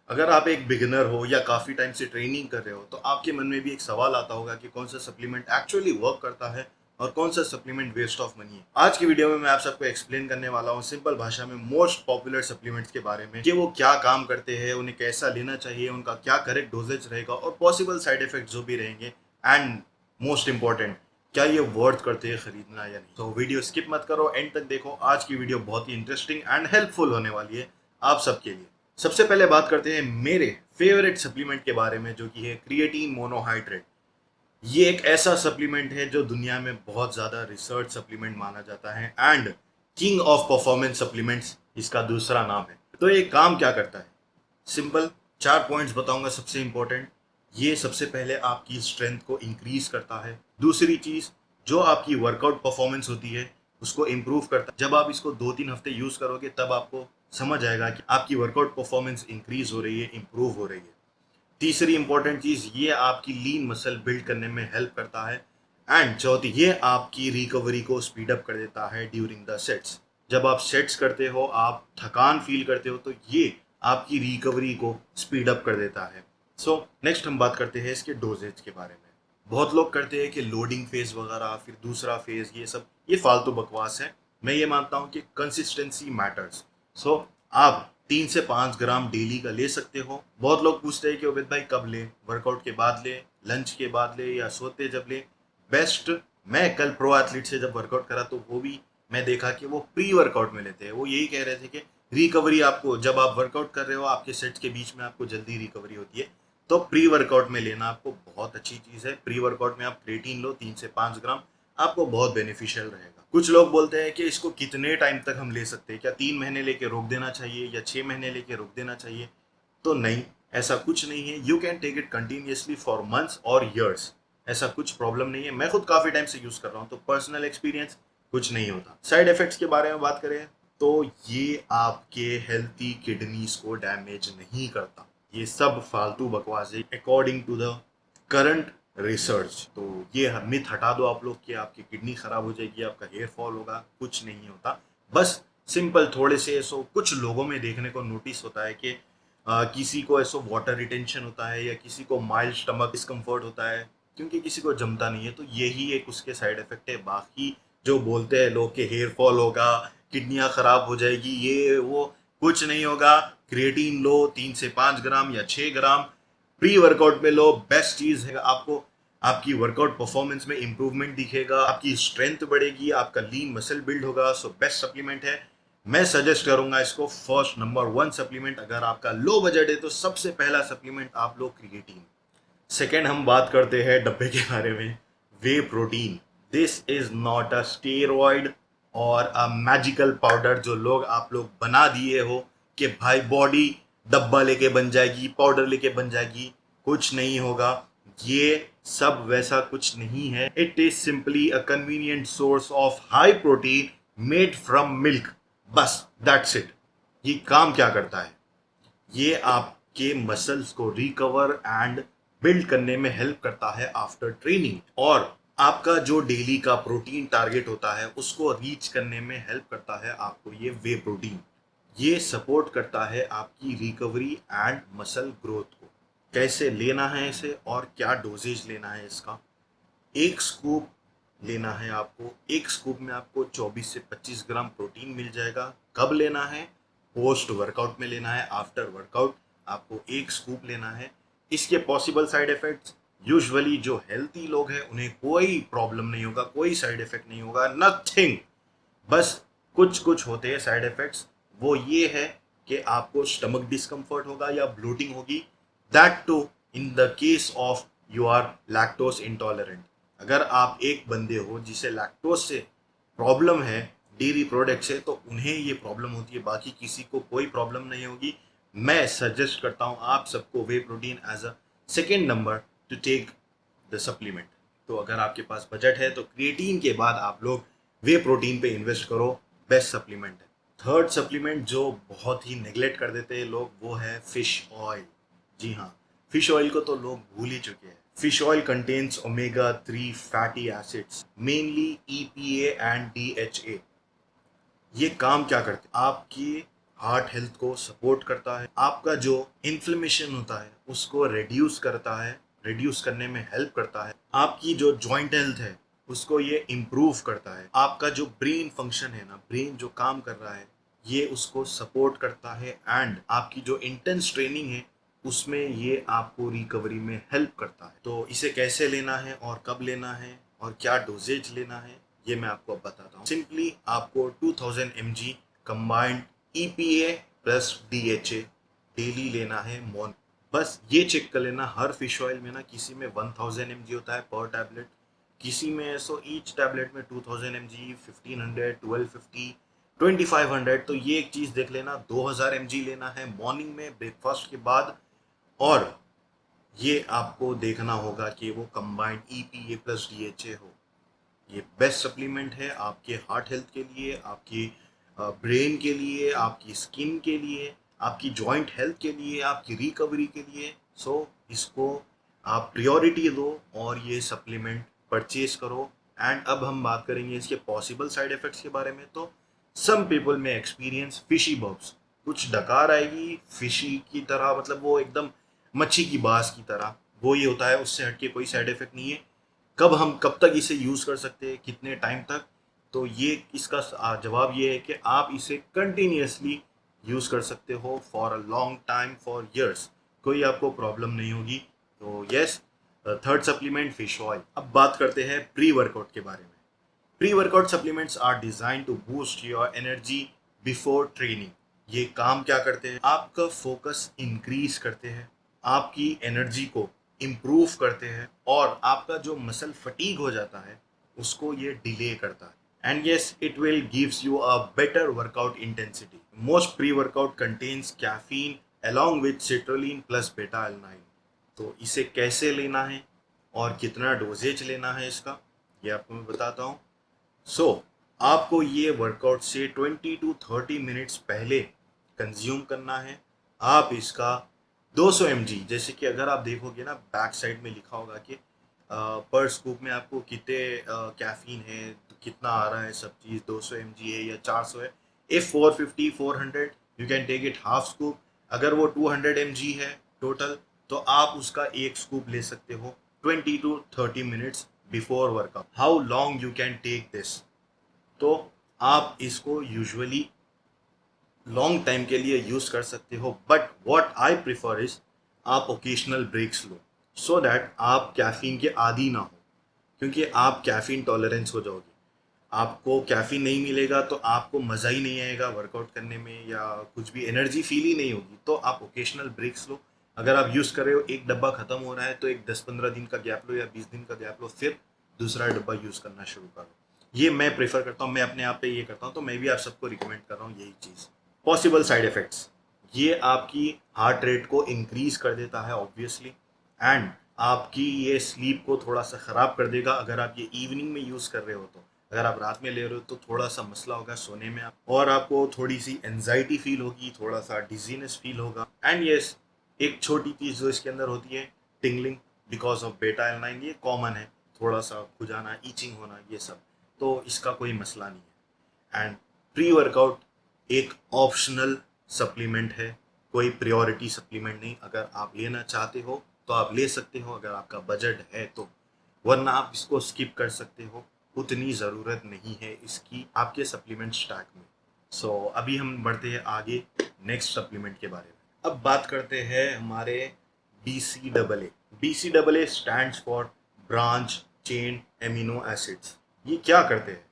अगर आप एक बिगिनर हो या काफ़ी टाइम से ट्रेनिंग कर रहे हो तो आपके मन में भी एक सवाल आता होगा कि कौन सा सप्लीमेंट एक्चुअली वर्क करता है और कौन सा सप्लीमेंट वेस्ट ऑफ मनी है। आज की वीडियो में मैं आप सबको एक्सप्लेन करने वाला हूँ सिंपल भाषा में मोस्ट पॉपुलर सप्लीमेंट्स के बारे में कि वो क्या काम करते हैं, उन्हें कैसा लेना चाहिए, उनका क्या करेक्ट डोजेज रहेगा और पॉसिबल साइड इफेक्ट जो भी रहेंगे, एंड मोस्ट इंपॉर्टेंट क्या ये वर्थ करते हैं खरीदना या नहीं। तो वीडियो स्किप मत करो, एंड तक देखो। आज की वीडियो बहुत ही इंटरेस्टिंग एंड हेल्पफुल होने वाली है आप सबके लिए। सबसे पहले बात करते हैं मेरे फेवरेट सप्लीमेंट के बारे में, जो कि है क्रिएटिन मोनोहाइड्रेट। ये एक ऐसा सप्लीमेंट है जो दुनिया में बहुत ज़्यादा रिसर्च सप्लीमेंट माना जाता है and king of performance supplements इसका दूसरा नाम है। तो ये काम क्या करता है? सिंपल 4 पॉइंट्स बताऊंगा सबसे इंपॉर्टेंट। ये सबसे पहले आपकी स्ट्रेंथ को इंक्रीज करता है। दूसरी चीज, जो आपकी वर्कआउट परफॉर्मेंस होती है उसको इम्प्रूव करता है। जब आप इसको 2-3 हफ्ते यूज करोगे तब आपको समझ आएगा कि आपकी वर्कआउट परफॉर्मेंस इंक्रीज हो रही है, इंप्रूव हो रही है। तीसरी इंपॉर्टेंट चीज, ये आपकी लीन मसल बिल्ड करने में हेल्प करता है। एंड चौथी, ये आपकी रिकवरी को स्पीड अप कर देता है ड्यूरिंग द सेट्स। जब आप सेट्स करते हो, आप थकान फील करते हो, तो ये आपकी रिकवरी को स्पीड अप कर देता है। सो नेक्स्ट हम बात करते हैं इसके डोजेज के बारे में। बहुत लोग करते हैं कि लोडिंग फेज वगैरह, फिर दूसरा फेज, ये सब ये फालतू बकवास है। मैं ये मानता हूँ कि कंसिस्टेंसी मैटर्स। सो आप 3 से 5 ग्राम डेली का ले सकते हो। बहुत लोग पूछते हैं कि उबैद भाई कब ले, वर्कआउट के बाद ले, लंच के बाद ले, या सोते जब ले बेस्ट। मैं कल प्रो एथलीट से जब वर्कआउट करा तो वो भी मैं देखा कि वो प्री वर्कआउट में लेते हैं। वो यही कह रहे थे कि रिकवरी आपको, जब आप वर्कआउट कर रहे हो आपके सेट्स के बीच में आपको जल्दी रिकवरी होती है, तो प्री वर्कआउट में लेना आपको बहुत अच्छी चीज़ है। प्री वर्कआउट में आप क्रिएटिन लो 3 से 5 ग्राम, आपको बहुत बेनिफिशियल रहेगा। कुछ लोग बोलते हैं कि इसको कितने टाइम तक हम ले सकते हैं, क्या 3 महीने लेके रोक देना चाहिए या 6 महीने लेके रोक देना चाहिए? तो नहीं, ऐसा कुछ नहीं है। You can take it continuously for months और ईयर्स। ऐसा कुछ प्रॉब्लम नहीं है। मैं खुद काफ़ी टाइम से यूज़ कर रहा हूँ, तो पर्सनल एक्सपीरियंस कुछ नहीं होता। साइड इफेक्ट्स के बारे में बात करें तो ये आपके हेल्थी किडनीज को डैमेज नहीं करता। ये सब फालतू बकवास है according to the current research. तो ये मिथ हटा दो आप लोग कि आपकी किडनी खराब हो जाएगी, आपका हेयर फॉल होगा। कुछ नहीं होता। बस सिंपल थोड़े से ऐसो कुछ लोगों में देखने को नोटिस होता है कि किसी को ऐसो वाटर रिटेंशन होता है या किसी को माइल्ड स्टमक डिस्कम्फर्ट होता है, क्योंकि किसी को जमता नहीं है। तो यही एक उसके साइड इफेक्ट है। बाकी जो बोलते हैं लोग कि हेयर फॉल होगा, किडनियाँ खराब हो जाएगी, ये वो, कुछ नहीं होगा। क्रिएटिन लो 3 से 5 ग्राम या 6 ग्राम, प्री वर्कआउट में लो। बेस्ट चीज़ है, आपको आपकी वर्कआउट परफॉर्मेंस में इंप्रूवमेंट दिखेगा, आपकी स्ट्रेंथ बढ़ेगी, आपका लीन मसल बिल्ड होगा। सो बेस्ट सप्लीमेंट है। मैं सजेस्ट करूंगा इसको फर्स्ट नंबर 1 सप्लीमेंट। अगर आपका लो बजट है तो सबसे पहला सप्लीमेंट आप लो क्रिएटिन। सेकेंड हम बात करते हैं डब्बे के बारे में, whey protein. This is not a steroid और अ मैजिकल पाउडर जो लोग आप लोग बना दिए हो कि भाई बॉडी डब्बा लेके बन जाएगी, पाउडर लेके बन जाएगी। कुछ नहीं होगा। ये सब वैसा कुछ नहीं है। It is simply a convenient source of high protein made from milk. बस दैट्स इट। ये काम क्या करता है? ये आपके मसल्स को रिकवर एंड बिल्ड करने में हेल्प करता है आफ्टर ट्रेनिंग, और आपका जो डेली का प्रोटीन टारगेट होता है उसको रीच करने में हेल्प करता है आपको ये वे प्रोटीन। ये सपोर्ट करता है आपकी रिकवरी एंड मसल ग्रोथ को। कैसे लेना है इसे और क्या डोजेज लेना है इसका? एक स्कूप लेना है आपको। एक स्कूप में आपको 24 से 25 ग्राम प्रोटीन मिल जाएगा। कब लेना है? पोस्ट वर्कआउट में लेना है। आफ्टर वर्कआउट आपको एक स्कूप लेना है। इसके पॉसिबल साइड इफेक्ट्स, यूजुअली जो हेल्थी लोग हैं उन्हें कोई प्रॉब्लम नहीं होगा, कोई साइड इफेक्ट नहीं होगा, नथिंग। बस कुछ कुछ होते हैं साइड इफेक्ट्स। वो ये है कि आपको स्टमक डिस्कम्फर्ट होगा या ब्लोटिंग होगी। That too in the case of you are lactose intolerant. अगर आप एक बंदे हो जिसे लैक्टोज से प्रॉब्लम है, डेयरी प्रोडक्ट से, तो उन्हें ये प्रॉब्लम होती है, बाकी किसी को कोई प्रॉब्लम नहीं होगी। मैं सजेस्ट करता हूँ आप सबको whey protein as a second number to take the supplement. तो अगर आपके पास बजट है तो क्रिएटिन के बाद आप लोग वे प्रोटीन पे इन्वेस्ट करो। बेस्ट सप्लीमेंट है। थर्ड सप्लीमेंट जो बहुत ही नेग्लेक्ट कर देते हैं लोग, वो है फिश ऑयल। जी हाँ, फिश ऑयल को तो लोग भूल ही चुके हैं। Fish oil contains omega 3 fatty acids, mainly EPA and DHA। ये काम क्या करते हैं? आपकी हार्ट हेल्थ को सपोर्ट करता है, आपका जो इन्फ्लेमेशन होता है उसको रिड्यूस करता है, रिड्यूस करने में हेल्प करता है, आपकी जो जॉइंट हेल्थ है उसको ये इम्प्रूव करता है, आपका जो ब्रेन फंक्शन है ना, ब्रेन जो काम कर रहा है ये उसको सपोर्ट करता है, एंड आपकी जो इंटेंस ट्रेनिंग है उसमें ये आपको रिकवरी में हेल्प करता है। तो इसे कैसे लेना है और कब लेना है और क्या डोजेज लेना है ये मैं आपको अब बताता हूँ। सिंपली आपको 2000 mg combined EPA plus DHA daily लेना है मॉर्निंग। बस ये चेक कर लेना, हर फिश ऑयल में ना किसी में 1000 mg होता है पर टैबलेट, किसी में सो ईच टैबलेट में 2000 mg, 1500, 1250, 2500। तो ये एक चीज़ देख लेना, 2000 mg लेना है मॉर्निंग में ब्रेकफास्ट के बाद। और ये आपको देखना होगा कि वो कंबाइंड EPA प्लस DHA हो। ये बेस्ट सप्लीमेंट है आपके हार्ट हेल्थ के लिए, आपकी ब्रेन के लिए, आपकी स्किन के लिए, आपकी जॉइंट हेल्थ के लिए, आपकी रिकवरी के लिए। सो इसको आप प्रायोरिटी दो और ये सप्लीमेंट परचेज करो। एंड अब हम बात करेंगे इसके पॉसिबल साइड इफेक्ट्स के बारे में। तो सम पीपल में एक्सपीरियंस फिशी बर्ब्स, कुछ डकार आएगी फिशी की तरह, मतलब वो एकदम मच्छी की बास की तरह, वो ये होता है, उससे हटके कोई साइड इफेक्ट नहीं है। कब तक इसे यूज़ कर सकते हैं, कितने टाइम तक? तो ये इसका जवाब ये है कि आप इसे कंटिन्यूसली यूज़ कर सकते हो for a long time, for years, कोई आपको प्रॉब्लम नहीं होगी। तो yes, third supplement fish oil. अब बात करते हैं प्री वर्कआउट के बारे में। Pre workout supplements are design to boost your energy before training. ये काम क्या करते हैं? आपका फोकस इंक्रीज करते हैं, आपकी एनर्जी को इम्प्रूव करते हैं, और आपका जो मसल फटीग हो जाता है उसको ये डिले करता है। And yes, it will gives you a better workout intensity. Most pre workout contains caffeine along with citrulline plus beta alanine। तो इसे कैसे लेना है और कितना डोजेज लेना है इसका, ये आपको मैं बताता हूँ। सो आपको ये वर्कआउट से 20 टू 30 मिनट्स पहले कंज्यूम करना है। आप इसका 200 mg, जैसे कि अगर आप देखोगे ना बैक साइड में लिखा होगा कि पर स्कूप में आपको कितने कैफीन है, तो कितना आ रहा है, सब चीज़ 200 mg है या 400 है। If 450 400 you can take it half scoop. अगर वो 200 mg है टोटल, तो आप उसका एक स्कूप ले सकते हो 20 to 30 minutes before workout. How long you can take this? तो आप इसको यूजुअली लॉन्ग टाइम के लिए यूज कर सकते हो, but what I prefer is आप ओकेशनल ब्रेक्स लो, सो दैट आप कैफीन के आदी ना हो, क्योंकि आप कैफीन टॉलरेंस हो जाओगे। आपको कैफीन नहीं मिलेगा तो आपको मज़ा ही नहीं आएगा वर्कआउट करने में, या कुछ भी एनर्जी फील ही नहीं होगी। तो आप ओकेशनल ब्रेक्स लो। अगर आप यूज़ कर रहे हो, एक डब्बा ख़त्म हो रहा है, तो एक 10-15 दिन का गैप लो या 20 दिन का गैप लो, फिर दूसरा डब्बा यूज़ करना शुरू करो। ये मैं प्रेफर करता हूँ, मैं अपने आप पे ये करता हूँ, तो मैं भी आप सबको रिकमेंड कर रहा हूँ यही चीज़। पॉसिबल साइड इफ़ेक्ट्स, ये आपकी हार्ट रेट को इंक्रीज कर देता है ऑब्वियसली, एंड आपकी ये स्लीप को थोड़ा सा ख़राब कर देगा अगर आप ये इवनिंग में यूज़ कर रहे हो। तो अगर आप रात में ले रहे हो तो थोड़ा सा मसला होगा सोने में, आप और आपको थोड़ी सी एनजाइटी फील होगी, थोड़ा सा डिजीनेस फील होगा। एंड यस, एक छोटी चीज़ जो इसके अंदर होती है, टिंगलिंग बिकॉज ऑफ बेटा एलानाइन, ये कॉमन है, थोड़ा सा खुजाना, ईचिंग होना, ये सब, तो इसका कोई मसला नहीं है। एंड प्री वर्कआउट एक ऑप्शनल सप्लीमेंट है, कोई प्रायोरिटी सप्लीमेंट नहीं। अगर आप लेना चाहते हो तो आप ले सकते हो, अगर आपका बजट है तो, वरना आप इसको स्किप कर सकते हो, उतनी ज़रूरत नहीं है इसकी आपके सप्लीमेंट स्टैक में। सो अभी हम बढ़ते हैं आगे नेक्स्ट सप्लीमेंट के बारे में। अब बात करते हैं हमारे BCAA। BCAA stands for branch chain amino acids. ये क्या करते हैं?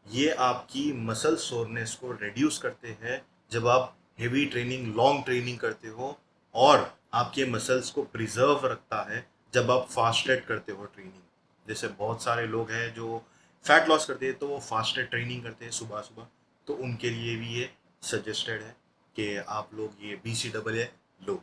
ये आपकी मसल सोरनेस को रिड्यूस करते हैं जब आप हेवी ट्रेनिंग, लॉन्ग ट्रेनिंग करते हो, और आपके मसल्स को प्रिजर्व रखता है जब आप फास्टेड करते हो ट्रेनिंग। जैसे बहुत सारे लोग हैं जो फैट लॉस करते हैं तो वो फास्टेड ट्रेनिंग करते हैं सुबह सुबह, तो उनके लिए भी ये सजेस्टेड है कि आप लोग ये BCAA लो।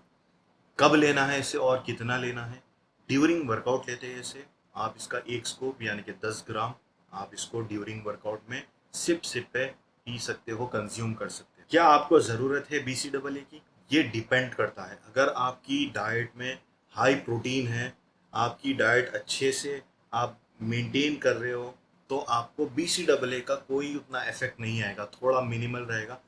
कब लेना है इसे और कितना लेना है? ड्यूरिंग वर्कआउट लेते हैं इसे। आप इसका एक स्कूप यानी कि 10 ग्राम आप इसको ड्यूरिंग वर्कआउट में सिप सिप पे पी सकते हो, कंज्यूम कर सकते हो। क्या आपको ज़रूरत है BCAA की? ये डिपेंड करता है। अगर आपकी डाइट में हाई प्रोटीन है, आपकी डाइट अच्छे से आप मेंटेन कर रहे हो, तो आपको BCAA का कोई उतना इफेक्ट नहीं आएगा, थोड़ा मिनिमल रहेगा।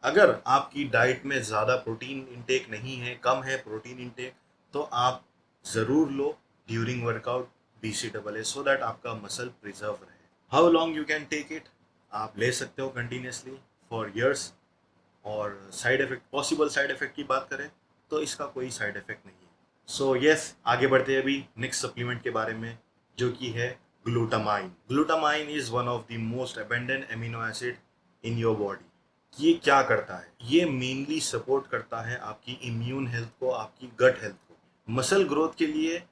अगर आपकी डाइट में ज़्यादा प्रोटीन इंटेक नहीं है, कम है प्रोटीन इंटेक, तो आप ज़रूर लो during workout BCAA so that आपका मसल प्रिजर्व रहे। How long you can take it, आप ले सकते हो कंटिन्यूसली फॉर ईयर्स। और side effect, possible side effect की बात करें तो इसका कोई साइड इफेक्ट नहीं है। सो यस, आगे बढ़ते हैं अभी नेक्स्ट सप्लीमेंट के बारे में, जो कि है glutamine. Glutamine is one of the most abundant amino acid in your body. ये क्या करता है? ये मेनली सपोर्ट करता है आपकी इम्यून हेल्थ को, आपकी गट हेल्थ को। मसल ग्रोथ के लिए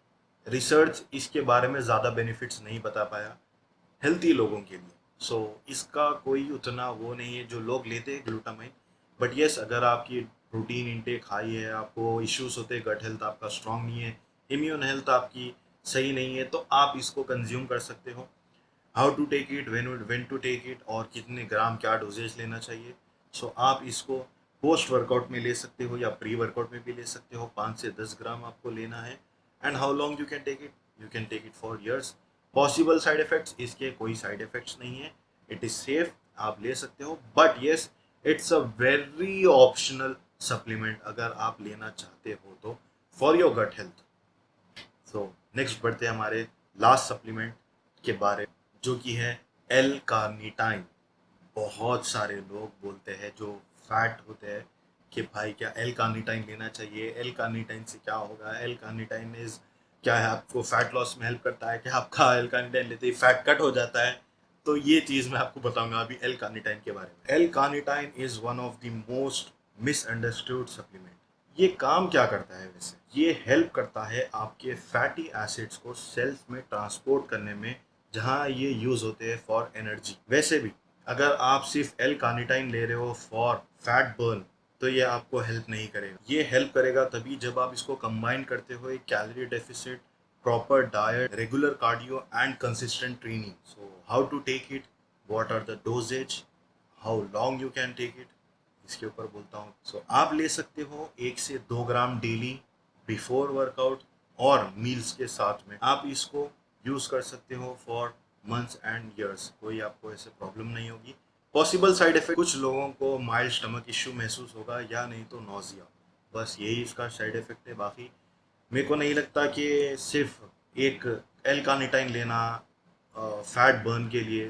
रिसर्च इसके बारे में ज़्यादा बेनिफिट्स नहीं बता पाया हेल्थी लोगों के लिए। सो इसका कोई उतना वो नहीं है जो लोग लेते हैं ग्लूटामाइन। बट येस, अगर आपकी प्रोटीन इंटेक हाई है, आपको इश्यूज होते हैं, गट हेल्थ आपका स्ट्रांग नहीं है, इम्यून हेल्थ आपकी सही नहीं है, तो आप इसको कंज्यूम कर सकते हो। How to take it, when to take it, और कितने ग्राम क्या डोजेज लेना चाहिए। सो आप इसको पोस्ट वर्कआउट में ले सकते हो या प्री वर्कआउट में भी ले सकते हो। 5 से 10 ग्राम आपको लेना है। And how long you can take it, you can take it for years. Possible side effects, इसके कोई साइड इफेक्ट्स नहीं है, इट इज सेफ, आप ले सकते हो। But yes, it's a very optional supplement अगर आप लेना चाहते हो तो, for your gut health. So next बढ़ते हैं हमारे लास्ट सप्लीमेंट के बारे, जो कि है एल कार्निटाइन। बहुत सारे लोग बोलते हैं जो फैट होते हैं कि भाई क्या एल कार्निटाइन लेना चाहिए, एल कार्निटाइन से क्या होगा, एल कार्निटाइन इज क्या है, आपको फैट लॉस में हेल्प करता है, क्या आपका एल कार्निटाइन लेते ही फैट कट हो जाता है? तो ये चीज़ मैं आपको बताऊंगा अभी एल कार्निटाइन के बारे में। L carnitine is one of the most misunderstood supplement. ये काम क्या करता है वैसे? ये हेल्प करता है आपके फैटी एसिड्स को सेल्स में ट्रांसपोर्ट करने में, जहाँ ये यूज होते हैं फॉर एनर्जी। वैसे भी अगर आप सिर्फ एल कार्निटाइन ले रहे हो फॉर फैट बर्न, तो ये आपको हेल्प नहीं करेगा। ये हेल्प करेगा तभी जब आप इसको कंबाइन करते हो एक calorie deficit, proper diet, regular cardio and consistent training. So how to take it, what are the dosages, how long you can take it, इसके ऊपर बोलता हूँ। सो आप ले सकते हो 1 से 2 ग्राम डेली बिफोर वर्कआउट और मील्स के साथ में। आप इसको यूज़ कर सकते हो फॉर मंथ्स एंड ईयर्स, कोई आपको ऐसे प्रॉब्लम नहीं होगी। पॉसिबल साइड इफेक्ट, कुछ लोगों को माइल्ड स्टमक इश्यू महसूस होगा या नहीं तो नोजिया, बस यही इसका साइड इफेक्ट है। बाकी मेरे को नहीं लगता कि सिर्फ एक एल कार्निटाइन लेना फैट बर्न के लिए,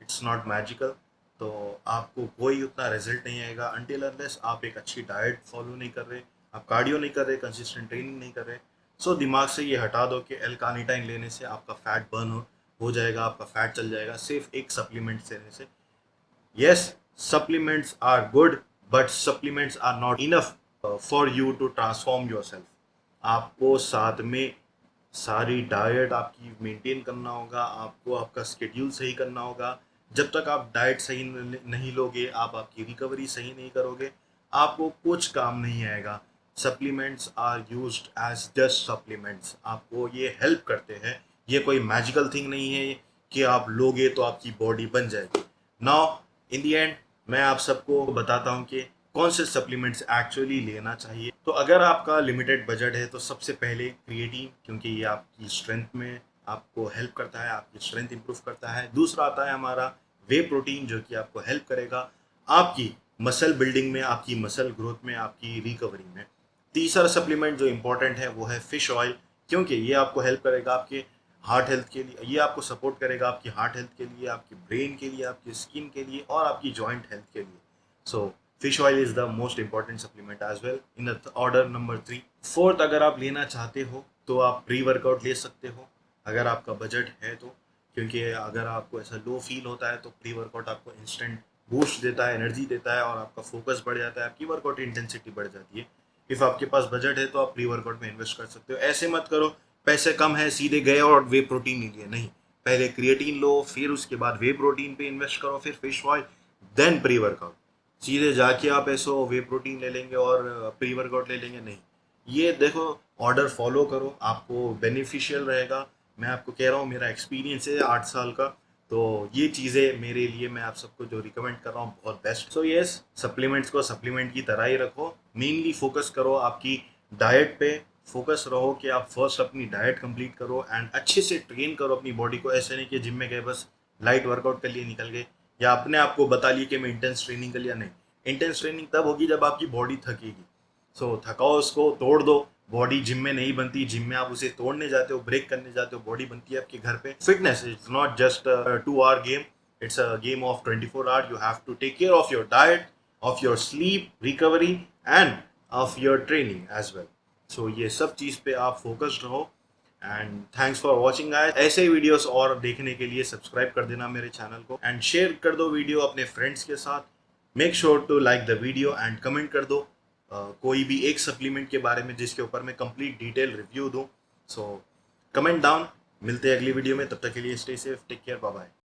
इट्स नॉट मैजिकल। तो आपको कोई उतना रिजल्ट नहीं आएगा अनटिल अनलेस आप एक अच्छी डाइट फॉलो नहीं कर रहे, आप कार्डियो नहीं कर रहे, कंसिस्टेंट ट्रेनिंग नहीं कर रहे। सो दिमाग से ये हटा दो कि एल कार्निटाइन लेने से आपका फैट बर्न हो जाएगा, आपका फैट चल जाएगा सिर्फ एक सप्लीमेंट लेने से। Yes, supplements are good, but supplements are not enough for you to transform yourself. आपको साथ में सारी डाइट आपकी मेंटेन करना होगा, आपको आपका स्केड्यूल सही करना होगा। जब तक आप डाइट सही नहीं लोगे, आप आपकी रिकवरी सही नहीं करोगे, आपको कुछ काम नहीं आएगा। Supplements are used as just supplements, आपको ये हेल्प करते हैं, ये कोई मैजिकल थिंग नहीं है कि आप लोगे तो आपकी बॉडी बन जाएगी। नाउ इन दी एंड मैं आप सबको बताता हूँ कि कौन से सप्लीमेंट्स एक्चुअली लेना चाहिए। तो अगर आपका लिमिटेड बजट है तो सबसे पहले क्रिएटिन, क्योंकि ये आपकी स्ट्रेंथ में आपको हेल्प करता है, आपकी स्ट्रेंथ इंप्रूव करता है। दूसरा आता है हमारा वे प्रोटीन, जो कि आपको हेल्प करेगा आपकी मसल बिल्डिंग में, आपकी मसल ग्रोथ में, आपकी रिकवरी में। तीसरा सप्लीमेंट जो इंपॉर्टेंट है वो है फिश ऑयल, क्योंकि ये आपको हेल्प करेगा आपके हार्ट हेल्थ के लिए, ये आपको सपोर्ट करेगा आपकी हार्ट हेल्थ के लिए, आपकी ब्रेन के लिए, आपकी स्किन के लिए और आपकी जॉइंट हेल्थ के लिए। So fish oil is the most important supplement as well in order number 3। Fourth, अगर आप लेना चाहते हो तो आप प्री वर्कआउट ले सकते हो अगर आपका बजट है तो, क्योंकि अगर आपको ऐसा लो फील होता है तो प्री वर्कआउट आपको इंस्टेंट बूस्ट देता है, एनर्जी देता है और आपका फोकस बढ़ जाता है, आपकी वर्कआउट इंटेंसिटी बढ़ जाती है। इफ़ आपके पास बजट है तो आप प्री वर्कआउट में इन्वेस्ट कर सकते हो। ऐसे मत करो पैसे कम है सीधे गए और वे प्रोटीन नहीं लिया, नहीं, पहले क्रिएटिन लो, फिर उसके बाद वे प्रोटीन पे इन्वेस्ट करो, फिर fish oil, then pre workout. सीधे जाके आप ऐसो वे प्रोटीन ले लेंगे और प्री वर्कआउट ले लेंगे, नहीं। ये देखो, ऑर्डर फॉलो करो, आपको बेनिफिशियल रहेगा। मैं आपको कह रहा हूँ, मेरा एक्सपीरियंस है 8 साल का, तो ये चीज़ें मेरे लिए मैं आप सबको जो रिकमेंड कर रहा हूँ बहुत बेस्ट। सो यस, सप्लीमेंट्स को सप्लीमेंट की तरह ही रखो, मेनली फोकस करो आपकी डाइट पे, फोकस रहो कि आप फर्स्ट अपनी डाइट कंप्लीट करो एंड अच्छे से ट्रेन करो अपनी बॉडी को। ऐसे नहीं कि जिम में गए बस लाइट वर्कआउट कर लिए निकल गए, या अपने आप को बता लिए कि मैं इंटेंस ट्रेनिंग कर लिया, नहीं। इंटेंस ट्रेनिंग तब होगी जब आपकी बॉडी थकेगी। सो थकाओ, उसको तोड़ दो। बॉडी जिम में नहीं बनती, जिम में आप उसे तोड़ने जाते हो, ब्रेक करने जाते हो, बॉडी बनती है आपके घर पे। Fitness is not just 2 hour game, it's a game of 24 hours. You have to take care of your diet, of your sleep, recovery and of your training as well. So ये सब चीज़ पे आप focused रहो। And thanks for watching guys. ऐसे ही videos और देखने के लिए सब्सक्राइब कर देना मेरे चैनल को एंड शेयर कर दो वीडियो अपने फ्रेंड्स के साथ। Make sure to like the video and comment कर दो कोई भी एक सप्लीमेंट के बारे में जिसके ऊपर मैं कंप्लीट डिटेल रिव्यू दूं। So comment down. मिलते हैं अगली वीडियो में, तब तक के लिए stay safe, take care, bye bye.